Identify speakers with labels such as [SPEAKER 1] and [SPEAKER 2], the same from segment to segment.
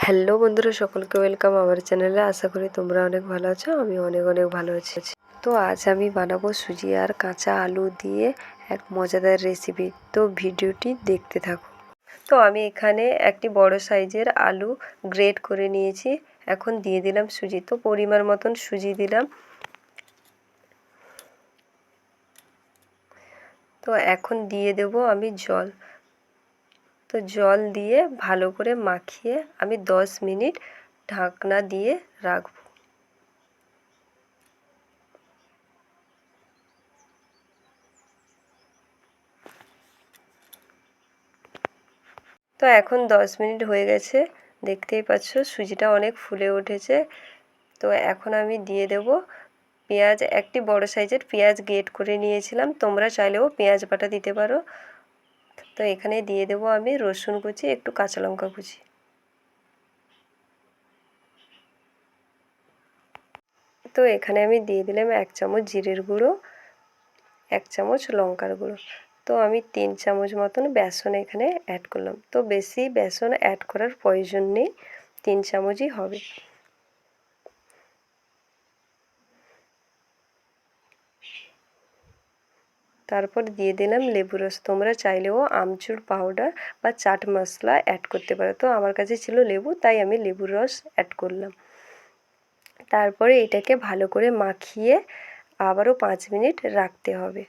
[SPEAKER 1] Hello বন্ধুরা, সকলকে welcome আমার চ্যানেলে। আশা করি তোমরা অনেক ভালো আছো, আমি অনেক ভালো আছি। তো আজ আমি বানাবো সুজি আর কাঁচা আলু দিয়ে এক মজাদার রেসিপি। তো ভিডিওটি দেখতে থাকো। তো আমি এখানে একটি বড় সাইজের আলু গ্রেট করে নিয়েছি। এখন দিয়ে দিলাম সুজি। তো পরিমাণ মতন সুজি দিলাম। তো এখন দিয়ে দেব আমি জল। তো জল দিয়ে ভালো করে মাখিয়ে আমি 10 মিনিট ঢাকনা দিয়ে রাখব। তো এখন 10 মিনিট হয়ে গেছে, দেখতেই পাচ্ছ সুজিটা অনেক ফুলে উঠেছে। তো এখন আমি দিয়ে দেব পেঁয়াজ। একটি বড় সাইজের পেঁয়াজ গ্রেট করে নিয়েছিলাম, তোমরা চাইলেও পেঁয়াজ বাটা দিতে পারো। তো এখানে দিয়ে দেব আমি রসুন কুচি, একটু কাঁচা লঙ্কা কুচি। তো এখানে আমি দিয়ে দিলাম 1 চামচ জিরের গুঁড়ো, 1 চামচ লঙ্কার গুঁড়ো। তো আমি 3 চামচ মতন বেসন এখানে অ্যাড করলাম। তো বেশি বেসন অ্যাড করার প্রয়োজন নেই, 3 চামচই হবে। তারপর দিয়ে দিলাম লেবু রস। তোমরা চাইলেও আমচুর পাউডার বা চাট মশলা অ্যাড করতে পারো। তো আমার কাছে ছিল লেবু, তাই আমি লেবুর রস অ্যাড করলাম। তারপরে এটাকে ভালো করে মাখিয়ে আবারও 5 মিনিট রাখতে হবে।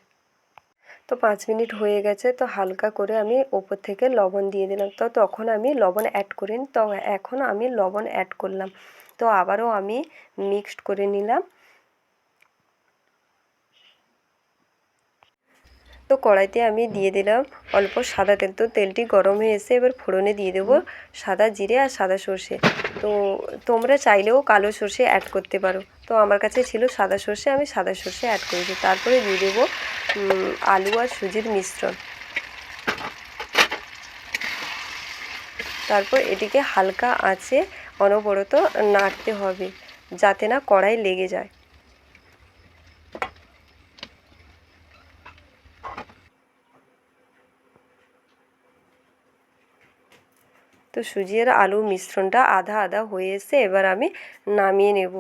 [SPEAKER 1] তো 5 মিনিট হয়ে গেছে। তো হালকা করে আমি ওপর থেকে লবণ দিয়ে দিলাম। তো তখন আমি লবণ অ্যাড করিনি, তো এখন আমি লবণ অ্যাড করলাম। তো আবারও আমি মিক্সড করে নিলাম। তো কড়াইতে আমি দিয়ে দিলাম অল্প সাদা তেল। তো তেলটি গরম হয়ে এসে এবার ফোড়নে দিয়ে দেবো সাদা জিরে আর সাদা সর্ষে। তো তোমরা চাইলেও কালো সর্ষে অ্যাড করতে পারো। তো আমার কাছে ছিল সাদা সর্ষে, আমি সাদা সর্ষে অ্যাড করেছি। তারপরে দিয়ে দেবো আলু আর সুজির মিশ্রণ। তারপর এটিকে হালকা আঁচে অনবরত নাড়তে হবে, যাতে না কড়াই লেগে যায়। তো সুজি আর আলু মিশ্রণটা আধা আধা হয়ে এসে এবার আমি নামিয়ে নেব।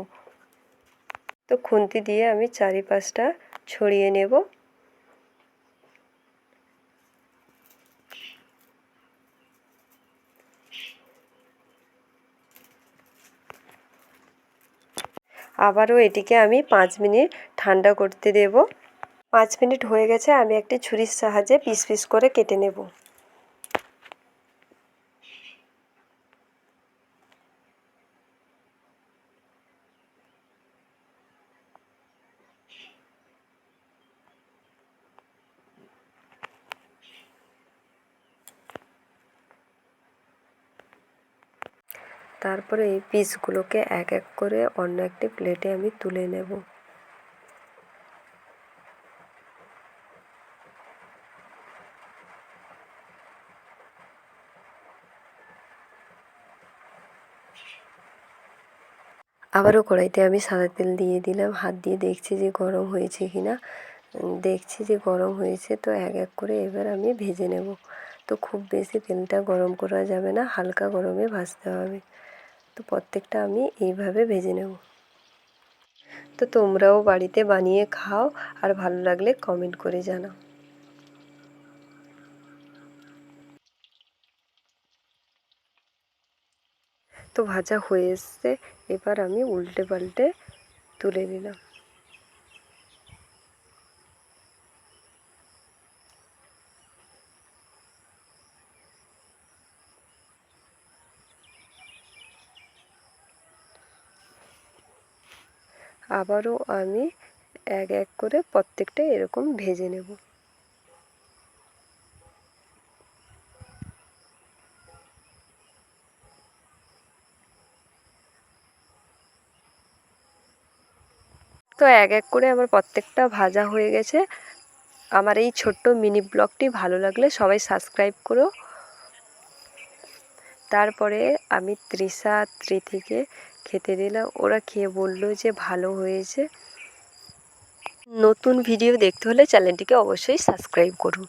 [SPEAKER 1] তো খুন্তি দিয়ে আমি চারিপাশটা ছড়িয়ে নেব। আবারও এটিকে আমি 5 মিনিট ঠান্ডা করতে দেব। 5 মিনিট হয়ে গেছে, আমি একটি ছুরির সাহায্যে পিস পিস করে কেটে নেব। তারপরে এই পিসগুলোকে এক এক করে অন্য একটি প্লেটে আমি তুলে নেব। আবারও কড়াইতে আমি সাদা তেল দিয়ে দিলাম। হাত দিয়ে দেখছি যে গরম হয়েছে কি না। দেখছি যে গরম হয়েছে। তো এক এক করে এবার আমি ভেজে নেব। তো খুব বেশি তেলটা গরম করা যাবে না, হালকা গরমে ভাজতে হবে। তো প্রত্যেকটা আমি এইভাবে ভেজে নেব। তো তোমরাও বাড়িতে বানিয়ে খাও আর ভালো লাগলে কমেন্ট করে জানাও। তো ভাজা হয়ে এসছে, এবার আমি উল্টে পাল্টে তুলে দিলাম। আবারও আমি এক এক করে প্রত্যেকটা এরকম ভেজে নেব। তো এক এক করে আমার প্রত্যেকটা ভাজা হয়ে গেছে। আমার এই ছোট্ট মিনি ব্লগটি ভালো লাগলে সবাই সাবস্ক্রাইব করো। তারপরে আমি তৃষা তৃথিকে খেতে দিলাম, ওরা খেয়ে বলল যে ভালো হয়েছে। নতুন ভিডিও দেখতে হলে চ্যানেলটিকে অবশ্যই সাবস্ক্রাইব করুন।